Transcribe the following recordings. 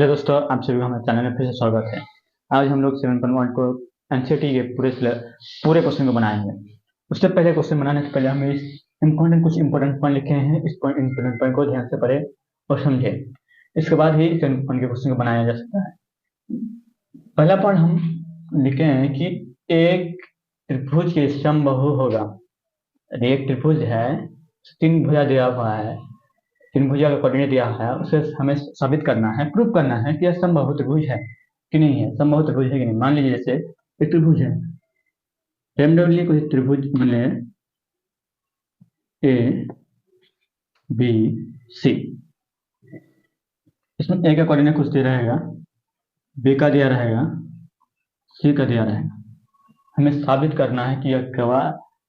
Hello दोस्तों, आप सभी का हमारे चैनल में फिर से स्वागत है। आज हम लोग 7.1 को एनसीईआरटी के पूरे क्वेश्चन को बनाएंगे। उससे पहले क्वेश्चन बनाने से पहले हम इस कुछ इंपॉर्टेंट पॉइंट लिखे हैं। इस इंपॉर्टेंट पॉइंट को ध्यान से पढ़े और समझे, इसके बाद ही इस पॉइंट के क्वेश्चन को बनाया जा सकता है। पहला पॉइंट हम लिखे हैं कि एक त्रिभुज के समबाहु होगा। एक त्रिभुज है, तीन भुजा दिया हुआ है, तीन भुजा का कोऑर्डिनेट दिया है, उसे हमें साबित करना है, प्रूव करना है कि यह समबाहु त्रिभुज है कि नहीं है, समबाहु त्रिभुज है कि नहीं। मान लीजिए जैसे एक त्रिभुज है, रेंडमली कोई त्रिभुज मिले ए बी सी, इसमें ए का कोऑर्डिनेट कुछ दिया रहेगा, बी का दिया रहेगा, सी का दिया रहेगा। हमें साबित करना है कि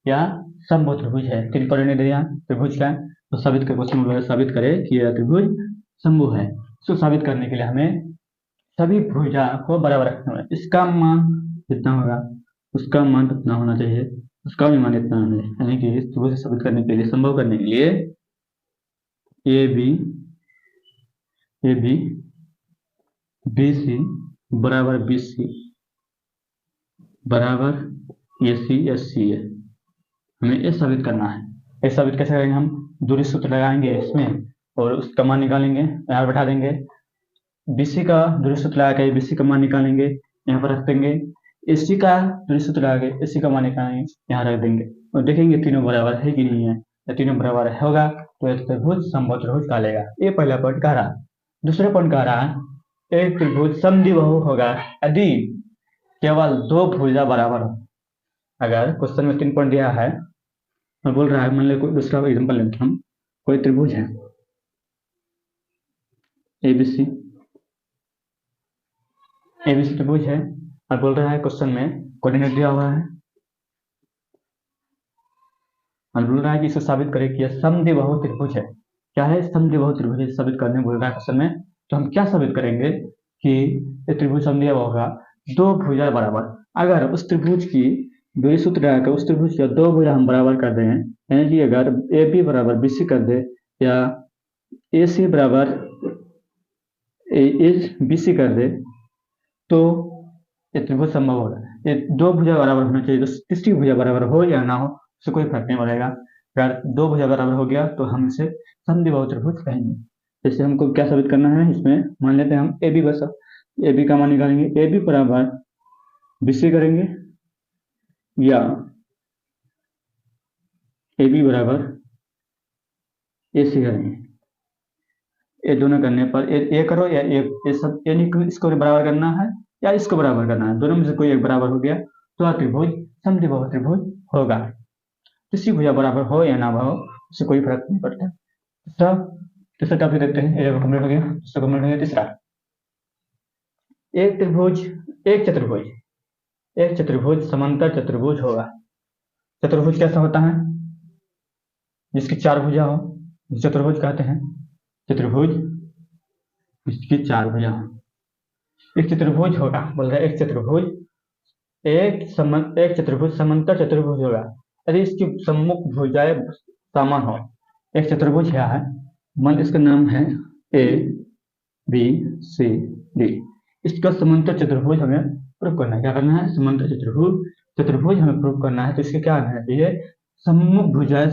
यह समबाहु त्रिभुज है। तीन कोऑर्डिनेट दिया त्रिभुज का, तो साबित कर क्वेश्चन साबित करे कि यह त्रिभुज समबाहु है। इसको साबित करने के लिए हमें सभी भुजा को बराबर रखना है। इसका मान जितना होगा उसका मान उतना होना चाहिए, उसका भी मान इतना होना चाहिए। यानी कि इस त्रिभुज से साबित करने के लिए, संभव करने के लिए ए बी बी सी बराबर बी सी बराबर ए सी है, हमें ये साबित करना है। ये साबित कैसे करेंगे? हम दूरी सूत्र लगाएंगे इसमें और उसका मान निकालेंगे, यहाँ बैठा देंगे। बीसी का दूरी सूत्र लगा के बीसी का मान निकालेंगे, यहाँ पर रख देंगे। एसी का दूरी सूत्र लगा के एसी का मान निकालेंगे, यहाँ रख देंगे और देखेंगे तीनों बराबर है कि नहीं है। या तीनों बराबर होगा तो एक त्रिभुज समबाहु त्रिभुज कहलाएगा। ये पहला पॉइंट कह रहा। दूसरा पॉइंट कह रहा है एक त्रिभुज समद्विबाहु होगा यदि केवल दो भुजा बराबर हो। अगर क्वेश्चन में 3 पॉइंट दिया है और बोल रहा है, मान लो कोई दूसरा एग्जाम्पल लेते हम, कोई त्रिभुज है एबीसी त्रिभुज है और बोल रहा है क्वेश्चन में कोऑर्डिनेट दिया हुआ है और बोल रहा है कि इसे साबित करें कि यह समद्विबाहु त्रिभुज है। क्या है? समद्विबाहु त्रिभुज साबित करने बोल रहा है क्वेश्चन में। तो हम क्या साबित करेंगे कि ये त्रिभुज समद्विबाहु होगा, दो भुजा बराबर। अगर उस त्रिभुज की दूरी सूत्र लगाकर उस त्रिभुज का दो भुजा हम बराबर कर दें, यानी कि अगर ए बी बराबर बी सी कर दे या ए सी बराबर बी सी कर दे तो ये त्रिभुज संभव होगा। ये दो भुजा बराबर होना चाहिए। तो तीसरी भुजा बराबर हो या ना हो उससे कोई फर्क नहीं पड़ेगा। अगर दो भुजा बराबर हो गया तो हम इसे समद्विबाहु त्रिभुज कहेंगे। जैसे हमको क्या साबित करना है, इसमें मान लेते हैं हम ए बी, बस ए बी का मान निकालेंगे। ए बी बराबर बी सी करेंगे या ए बी बराबर ए सी करेंगे। ये दोनों करने पर ए करो या ये सब, यानी इसको बराबर करना है या इसको बराबर करना है, दोनों में से कोई एक बराबर हो गया तो त्रिभुज समद्विबाहु त्रिभुज होगा। किसी भुजा बराबर हो या ना हो उससे कोई फर्क नहीं पड़ता। तीसरा टॉपिक देखते हैं। ये कंप्लीट हो गया, दूसरा कंप्लीट हो गया। तीसरा, एक चतुर्भुज समांतर चतुर्भुज होगा। चतुर्भुज कैसा होता है? जिसकी चार भुजा हो चतुर्भुज कहते हैं। चतुर्भुज इसकी चार भुजा हो, एक चतुर्भुज होगा। बोल रहा है एक चतुर्भुज समांतर चतुर्भुज होगा यदि इसकी सम्मुख भुजाएं समान हो। एक चतुर्भुज है, मान इसका नाम है ए बी सी डी। इसका समांतर चतुर्भुज हमें प्रूव करना है। क्या करना है? समांतर चतुर्भुज हमें प्रूव करना है। तो इसके क्या आना चाहिए? सम्मुख भुजाएं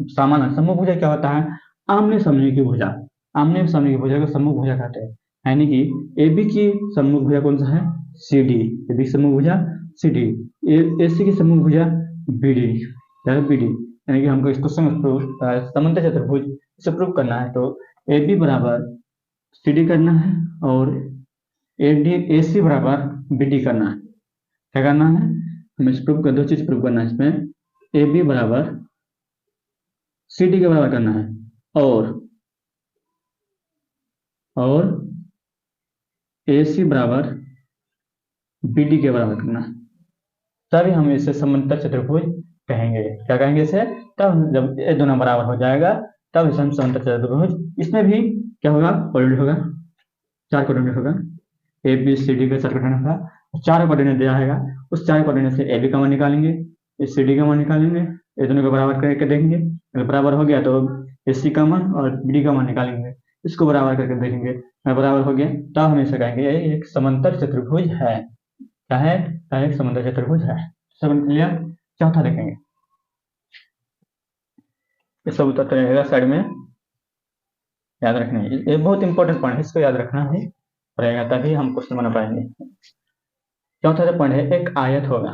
समान है। सम्मुख भुजा क्या होता है? आमने सामने की भुजा। आमने सामने की भुजा को सम्मुख भुजा कहते हैं। यानी कि ए बी की सम्मुख भुजा कौन सा है? C D. ए बी की सम्मुख भुजा सी डी, ए सी की सम्मुख भुजा बी डी, यानी कि हमको इसको समांतर चतुर्भुज से प्रूव करना है। तो ए बी बराबर सी डी करना है और ए सी बराबर बी डी करना है। क्या करना है? हमें प्रूव कर, दो चीज प्रूव करना है इसमें। ए बी बराबर सी डी के बराबर करना है और ए सी बराबर बी डी के बराबर करना है, तभी हम इसे समांतर चतुर्भुज कहेंगे। क्या कहेंगे इसे? तब जब ये दोनों बराबर हो जाएगा तब इसे हम समांतर चतुर्भुज। इसमें भी क्या होगा? कोऑर्डिनेट होगा, चार कोऑर्डिनेट होगा। ए बी सी डी का चार कोऑर्डिनेट होगा, चार कोऑर्डिनेट दिया रहेगा। उस चार कोऑर्डिनेट से ए बी का मान निकालेंगे, सी डी का मान निकालेंगे, ये दोनों को बराबर करके देंगे। अगर बराबर हो गया तो ए सी का मान और बी डी का मान निकालेंगे। इसको बराबर करके देखेंगे, बराबर हो गया, तब हम इसे कहेंगे ये एक समांतर चतुर्भुज है। क्या है? एक समांतर चतुर्भुज है। सब क्लियर? चौथा देखेंगे, ये सब उत्तर रहेगा साइड में, याद रखना है, ये बहुत इंपॉर्टेंट पॉइंट है, इसको याद रखना है रहेगा, तभी हम क्वेश्चन बना पाएंगे। चौथा जो पॉइंट है, एक आयत होगा,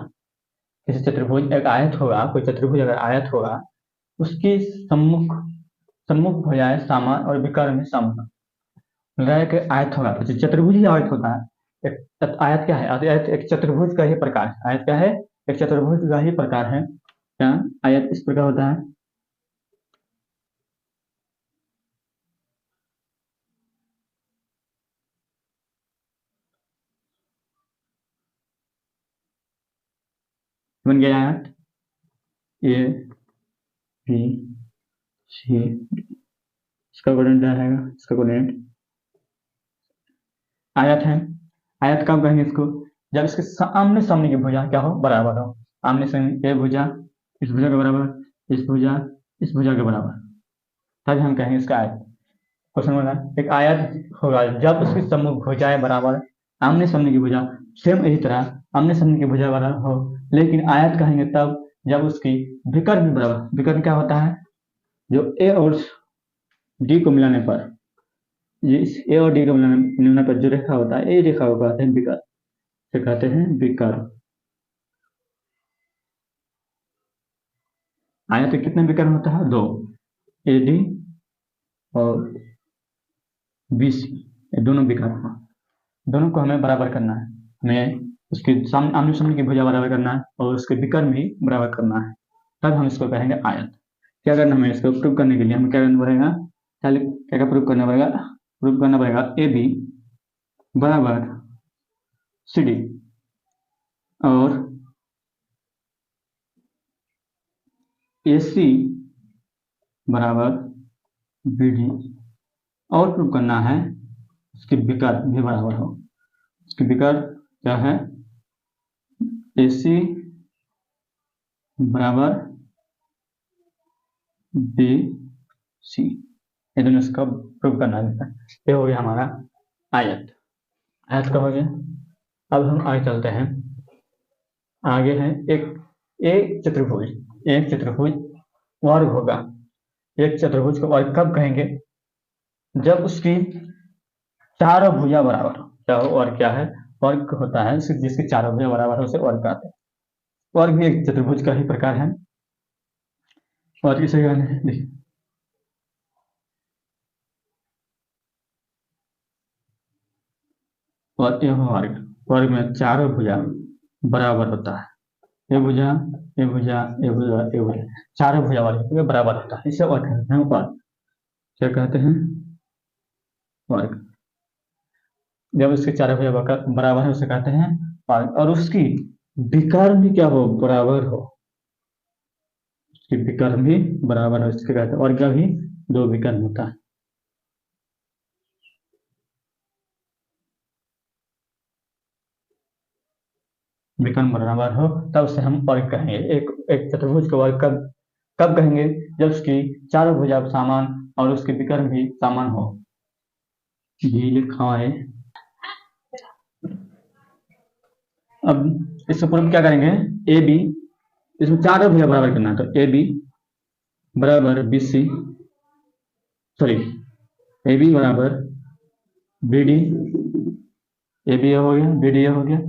किसी चतुर्भुज एक आयत होगा, कोई चतुर्भुज अगर आयत होगा, उसकी सम्मुख भुजाएं समान और विकर्ण में समान। मिल रहा है कि आयत होगा, तो चतुर्भुज ही आयत होता है। एक आयत क्या है? आयत एक चतुर्भुज का ही प्रकार है। आयत क्या है? एक चतुर्भुज का ही प्रकार है। क्या आयत इस प्रकार होता है? बन गया आयत, ए बी सी, इसका कोऑर्डिनेट क्या रहेगा? इसका कोऑर्डिनेट आयत है। आयत कब कहेंगे इसको? जब इसके आमने सामने की भुजा क्या हो? बराबर हो। आमने सामने ये भुजा इस भुजा के बराबर, इस भुजा इस भुजा के बराबर, तब हम कहेंगे इसका आयत। क्वेश्चन बोला एक आयत होगा जब उसकी सम्मुख भुजाएं बराबर, आमने सामने की भुजा सेम इसी तरह आमने सामने की भुजा बराबर हो, लेकिन आयत कहेंगे तब जब उसकी विकर्ण भी बराबर। विकर्ण क्या होता है? जो ए और डी को मिलाने पर, ये इस ए और डी को मिलाने पर जो रेखा होता है, ये रेखा को कहते हैं विकर्ण, से कहते हैं विकर्ण। आयत के कितने विकर्ण होता है? 2, ए डी और बी सी, ये दोनों विकर्ण, दोनों को हमें बराबर करना है। हमें उसके आमने सामने की भुजा बराबर करना है और उसके विकर्ण भी बराबर करना है, तब हम इसको कहेंगे आयत। क्या करना हमें? इसको प्रूव करने के लिए हमें क्या करना पड़ेगा? क्या प्रूव करना पड़ेगा? प्रूव करना पड़ेगा ए बी बराबर सी डी और ए सी बराबर बी डी, और प्रूव करना है उसके विकर्ण भी बराबर हो। उसके विकर्ण क्या है? ए सी बराबर बी सी, ये दोनों इसका प्रूव करना है। ये हो गया हमारा आयत। आयत का हो गया। अब हम आगे चलते हैं, आगे है एक चतुर्भुज वर्ग होगा। एक चतुर्भुज को वर्ग कब कहेंगे? जब उसकी चारों भुजा बराबर हो। क्या हो? वर्ग क्या है? वर्ग होता है जिसकी चारों भुजा बराबर हो, उसे वर्ग कहते हैं। वर्ग भी एक चतुर्भुज का ही प्रकार है। वर्ग किसे कहते हैं? देखिए, वर्ग में चारों भुजा बराबर होता है। ये भुजा ये भुजा ये भुजा ये भुजा, चारों भुजा वाले बराबर होता है, इसे वर्ग कहते हैं। वर्ग क्या कहते हैं? वर्ग। जब उसके चारों भुजा बराबर है उसे कहते हैं वर्ग, और उसकी विकर्ण भी क्या हो? बराबर हो। उसकी विकर्ण भी बराबर हो, इसके कहते हैं। वर्ग का भी 2 विकर्ण होता है। विकर्ण बराबर हो तब उसे हम वर्ग कहेंगे। एक चतुर्भुज को वर्ग कब कहेंगे? जब उसकी चारों भुजा समान और उसके विकर्ण भी समान हो। ये लिखा है। अब इसको पूर्व क्या करेंगे? ए बी, इसमें चारों भुजा बराबर करना है, तो ए बी बराबर B C, sorry A B बराबर बी डी, ए बी हो गया, बी डी हो गया,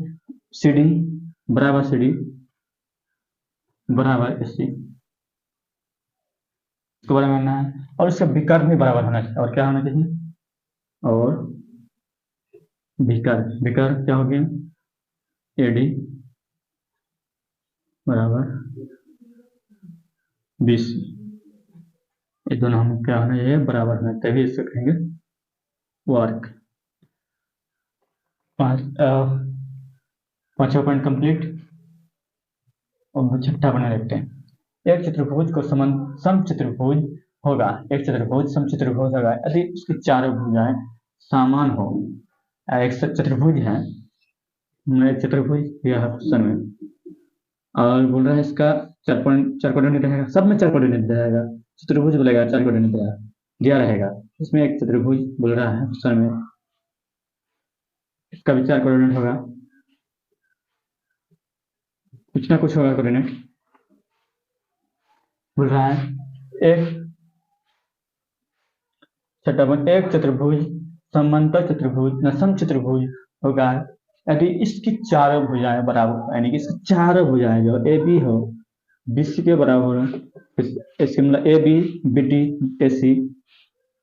सी डी बराबर सी डी बराबर एस सी, इसको बराबर करना है, और इसका विकर्ण भी बराबर होना चाहिए। और क्या होना चाहिए? और विकर्ण क्या हो गया? ए डी बराबर बी सी, ये दोनों हम क्या होना चाहिए? बराबर होना, तभी इसको कहेंगे वर्ग। पांचवा पॉइंट कंप्लीट, और छठा बना देखते हैं। एक चतुर्भुज को समचतुर्भुज होगा। एक चतुर्भुज समचतुर्भुज होगा यदि उसकी चारों भुजाएं समान हो। एक चतुर्भुज है, एक चतुर्भुज दिया है क्वेश्चन में, और बोल रहा है इसका चार कोऑर्डिनेट रहेगा, सब में 4 कोऑर्डिनेट रहेगा। चतुर्भुज बोलेगा 4 कोऑर्डिनेट रहेगा, दिया रहेगा, इसमें एक चतुर्भुज बोल रहा है क्वेश्चन में, इसका विचार कोऑर्डिनेट होगा, कुछ ना कुछ होगा कोऑर्डिनेट। बोल रहा है एक छठा पॉइंट, एक चतुर्भुज समांतर चतुर्भुज न समचतुर्भुज होगा यदि इसकी चारों भुजाएं बराबर हो, यानी कि इसकी चारों भुजाएं जो ए बी हो BC के बराबर हो, इसके मतलब A B B D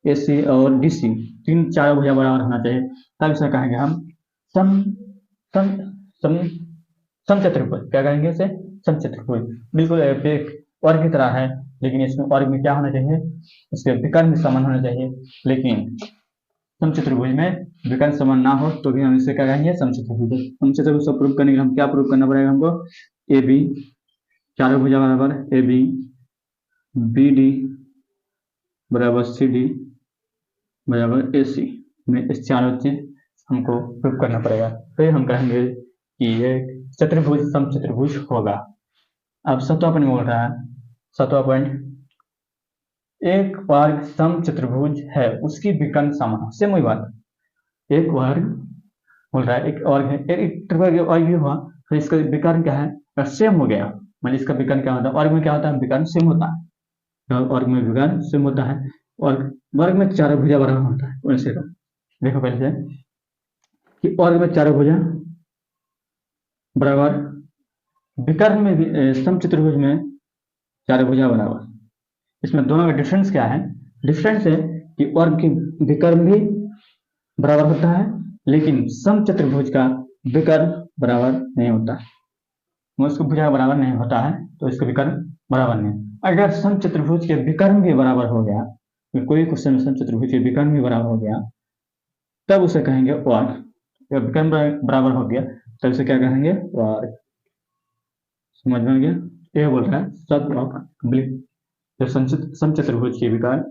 A C और DC, तीन चारों भुजा बराबर होना चाहिए, तब इसे कहेंगे हम सम सम सम समचतुर्भुज। क्या कहेंगे इसे? समचतुर्भुज। बिल्कुल एक वर्ग की तरह है, लेकिन इसमें वर्ग में क्या होना चाहिए? इसके विकर्ण समान होना चाहिए, लेकिन समचतुर्भुज में विकर्ण समान ना हो तो भी हम इसे क्या कहेंगे? समचतुर्भुज। समचतुर्भुज को प्रूव करने के लिए हम क्या प्रूव करना पड़ेगा हमको? ए बी चारों भुजा बराबर ए बी बी डी बराबर सी डी बराबर ए सी में इस चारों चीज हमको प्रूव करना पड़ेगा, तो हम कहेंगे कि ये चतुर्भुज समचतुर्भुज होगा। अब सातवां पॉइंट बोल रहा है, सातवां पॉइंट, एक वर्ग समचतुर्भुज है उसकी विकर्ण समान, सेम वही बात, एक वर्ग बोल रहा है, एक वर्ग है, एक त्रिभुज वर्ग भी हुआ, तो इसका विकर्ण क्या है? सेम हो गया। मतलब इसका विकर्ण क्या होता है? वर्ग में क्या होता है? विकर्ण सेम होता है, वर्ग में विकर्ण सेम होता है, और वर्ग में चारों भुजा बराबर होता है। वैसे तो देखो पहले से कि वर्ग में चारों भुजा बराबर, विकर्ण में भी समचतुर्भुज में चारों भुजा बराबर। इसमें दोनों का डिफरेंस क्या है? डिफरेंस है कि वर्ग की विकर्ण भी बराबर होता है, लेकिन समचतुर्भुज का विकर्ण बराबर नहीं होता है, उसको भुजा बराबर नहीं होता है, तो इसका विकर्ण बराबर नहीं। अगर समचतुर्भुज के विकर्ण भी बराबर हो गया, कोई क्वेश्चन में समचतुर्भुज के विकर्ण भी बराबर हो गया, तब उसे कहेंगे वर्ग। जब विकर्ण बराबर हो गया तब उसे क्या कहेंगे? वर्ग। समझ में गया? यह बोल रहा है सब ऑफ कंप्लीट, जब समचतुर्भुज के विकर्ण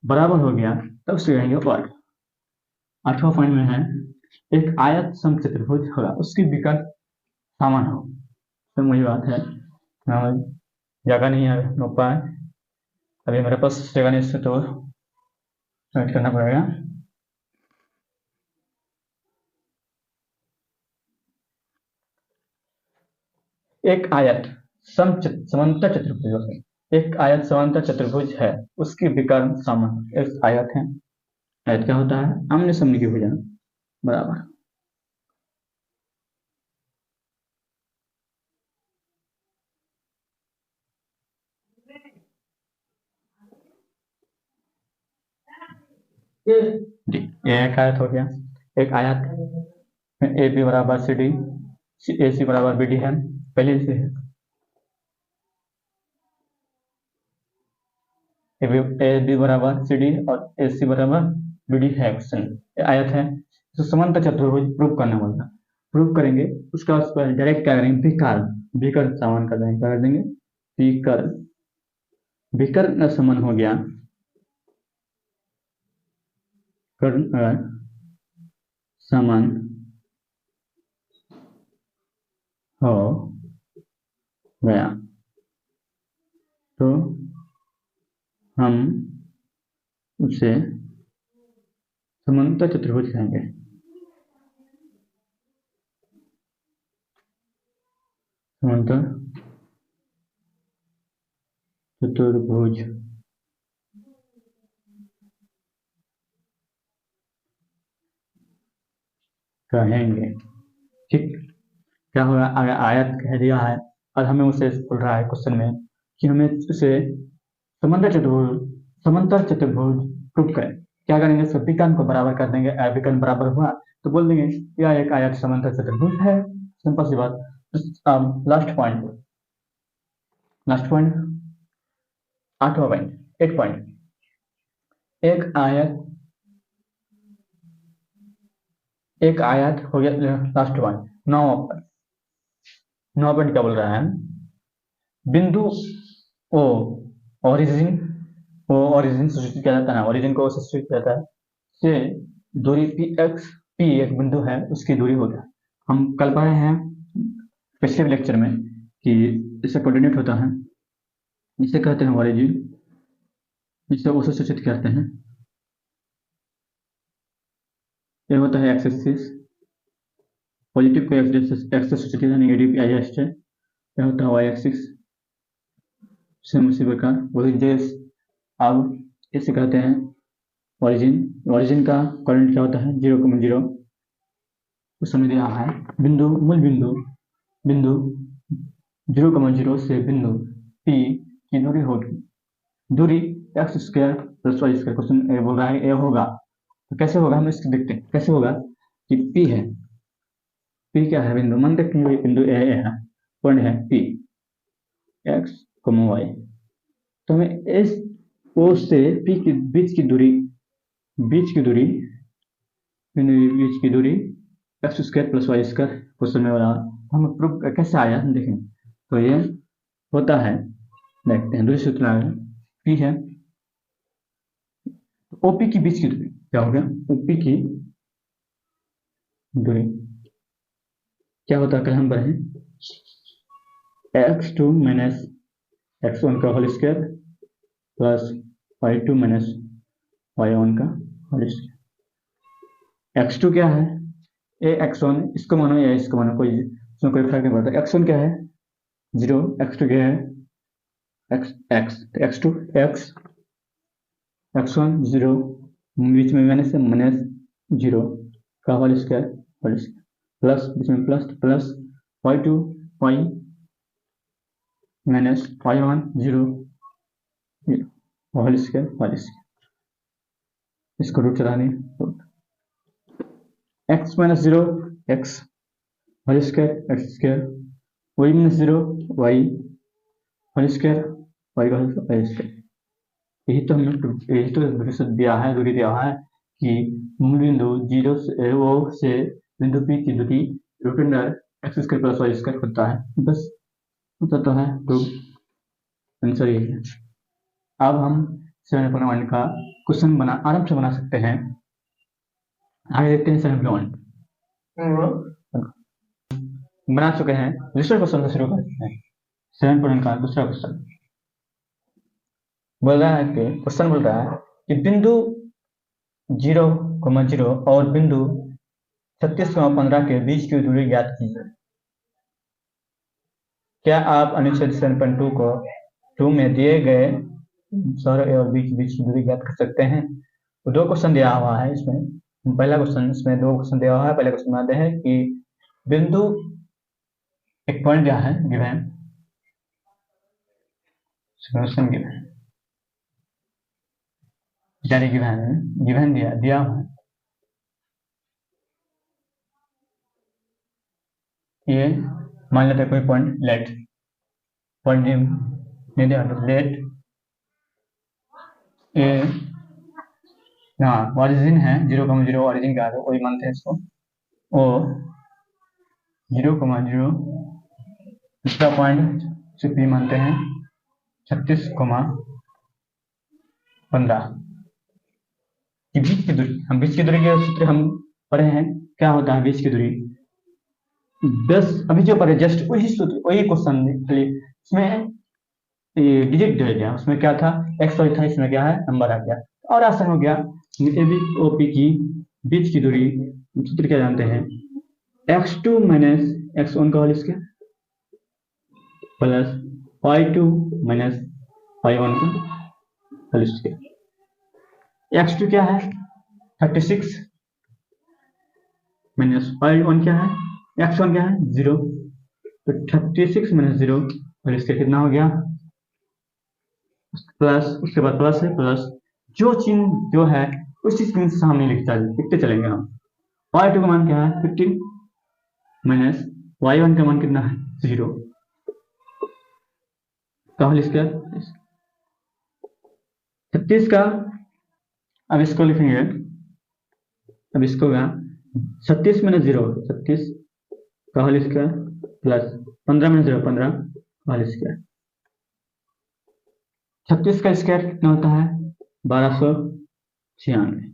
बराबर हो गया तब उसे कहेंगे वर्ग। आठवां पॉइंट में है, एक आयत समचतुर्भुज होगा उसकी विकर्ण समान हो, तो वही बात है, जगह नहीं है रोक पाए, अभी मेरे पास जगह नहीं, इससे तो वेट करना पड़ेगा। एक आयत समांतर चतुर्भुज, एक आयत समांतर चतुर्भुज है उसकी विकर्ण समान, एक आयत है, आयत क्या होता है? आमने सामने की भुजा बराबर। ये एक आयत हो गया, एक आयत ए बी बराबर सी डी, ए सी बराबर बी डी है, पहले से है ए बी बराबर सी डी और ए सी बराबर बी डी है, क्वेश्चन आयत है, तो समांतर चतुर्भुज प्रूव करना होगा। प्रूव करेंगे उसका डायरेक्ट क्या करेंगे? विकर्ण, विकर्ण समान कर देंगे, क्या कर देंगे? विकर्ण, विकर्ण समान हो गया, कर्ण समान हो गया तो हम उसे समांतर चतुर्भुज कहेंगे। समांतर चतुर्भुज कहेंगे। ठीक, क्या होगा? अगर आयत कह दिया है और हमें उसे बोल रहा है क्वेश्चन में कि हमें उसे समांतर चतुर्भुज प्रूव करें, क्या करेंगे? उसके विकर्ण को बराबर कर देंगे, विकर्ण बराबर हुआ तो बोल देंगे यह एक आयत समांतर चतुर्भुज है, सिंपल सी बात। लास्ट पॉइंट, लास्ट पॉइंट, आठवां पॉइंट, 8 पॉइंट, एक आयत, एक आयत हो गया। लास्ट पॉइंट, 9 पॉइंट क्या बोल रहा है? बिंदु ओ ओरिजिन, वो ओरिजिन से सूचित किया जाता है, ओरिजिन को सूचित किया जाता है से दूरी पी एक्स, पी एक बिंदु है उसकी दूरी हो गया। हम कल पढ़े हैं पिछले लेक्चर में कि इससे कोऑर्डिनेट होता है, इसे कहते हैं ओरिजिन, इसे उसे सूचित करते हैं ये होता है एक्स एक्सिस, पॉजिटिव को एक्स सोचते हैं, नेगेटिव आई एस है। यह होता है वाई एक्सिस, सेम उसी प्रकार वही जैस। अब इसे कहते हैं ओरिजिन। ओरिजिन का करंट क्या होता है 0,0, उस समय दिया है बिंदु, मूल बिंदु 0,0 से बिंदु P की दूरी होगी, दूरी x square plus Y square. Question A बोल रहा है ए होगा, तो कैसे होगा हम इसको देखते हैं कैसे होगा कि P है, P क्या है बिंदु, मान देखते हैं बिंदु ए है, पॉइंट है P एक्स वाई। तो हमें इस O से P के बीच की दूरी बीच की दूरी x square plus Y square question में बना, हम प्रूफ कैसे आया हम देखें। तो ये होता है, देखते हैं दूरी सूत्र P है, ओपी की बीच की दूरी क्या हो गया, ओपी की दूरी क्या होता है, कल हम पढ़े x2 माइनस x1 का whole square plus y2 minus y1 का होल स्क्वायर। x2 क्या है, ए x1, इसको मानो या इसको मानो, कोई इसमें कोई फर्क नहीं पड़ता। x1 क्या है 0, x2 क्या है x2 x1 0, बीच में माइनस 0 का होल स्क्वायर प्लस बीच में plus y2 y minus y1 0 whole square, इसको रूट चलाने x minus 0 x whole square X square, y minus 0 y whole square y का होल स्क्वायर। यही तो दूरी दिया है, कि मूल बिंदु 0 से O से बिंदु P की दूरी root under X square plus Y square होता है, बस होता तो है, तो आंसर यही है। अब हम 7.1 का क्वेश्चन आराम से बना सकते हैं। आगे देखते हैं 7.1 बना चुके हैं। दूसरे क्वेश्चन से शुरू करते हैं। 7.1 का दूसरा क्वेश्चन बोल रहा है कि बिंदु 0,0 और बिंदु 36,15 के बीच की दूरी ज्ञात कीजिए। क्या आप अनुच्छेद 7.2 को 2 में दिए गए सौर ए और बी के बीच की दूरी ज्ञात कर सकते हैं? तो दो क्वेश्चन दिया हुआ है इसमें। पहला क्वेश्चन, इसमें दो क्वेश्चन दिया हुआ है। पहले क्वेश्चन आते हैं कि बिंदु, एक पॉइंट दिया है गिवन, गिवन दिया हुआ है, ये मान लेते हैं कोई पॉइंट लेट ए, ओरिजिन है 0,0, ओरिजिन का वही मानते हैं इसको, ओ 0,0 दूसरा पॉइंट से पी मानते हैं 36,15 की बीच की दूरी। हम बीच की दूरी के सूत्र हम पढ़े हैं, क्या होता है बीच की दूरी, बस अभी जो पढ़े जस्ट वही सूत्र वही क्वेश्चन इसमें डिजिट दे दिया, उसमें क्या था एक्स वाई था, इसमें क्या है नंबर आ गया और आसान हो गया। ए बी ओ पी की बीच की दूरी सूत्र क्या जानते हैं, x2 माइनस x1 का whole square plus y2 minus y1 का होल स्क्वायर। x2 क्या है 36 माइनस y1 क्या है x1 क्या है 0, तो 36 माइनस 0 और इसका कितना हो गया प्लस, उसके बाद प्लस है प्लस, जो चिन्ह जो है उसी चिन्ह से सामने लिखते चलेंगे हम। y2 का मान क्या है 15 माइनस y1 का मान कितना है 0 का होल स्क्वायर 36 का, अब इसको लिखेंगे, अब इसको 36 माइनस 0 36 का होल स्क्वायर प्लस 15 माइनस 0 15 का होल स्क्वायर। 36 का स्क्वायर कितना होता है 1296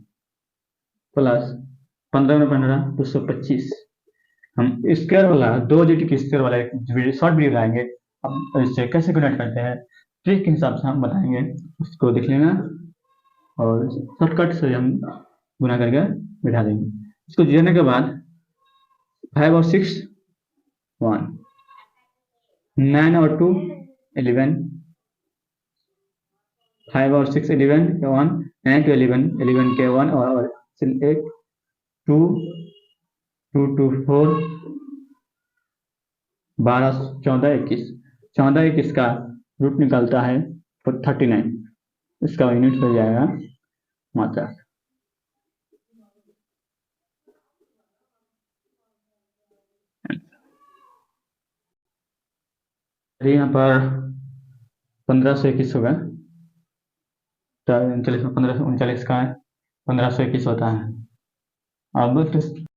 प्लस 15 में 15 225। हम स्क्वायर वाला 2 डिजिट के स्क्वायर वाला शॉर्ट वीडियो लाएंगे, अब इससे कैसे कनेक्ट करते हैं ट्रिक के हिसाब से हम बताएंगे, उसको देख लेना और शॉर्टकट से हम गुना करके बिठा देंगे। इसको जोड़ने के बाद 5 और 6 1, 9 और 2 11, 5 और 6 11 के 1, 9 to 11 11 के 1 और 8 2 2 2 4 12 14 21, 14 21 का रूट निकलता है 39। इसका यूनिट हो जाएगा मात्रा। यहाँ पर 1521 होगा, 39 में 1539 का 1521 होता है। अब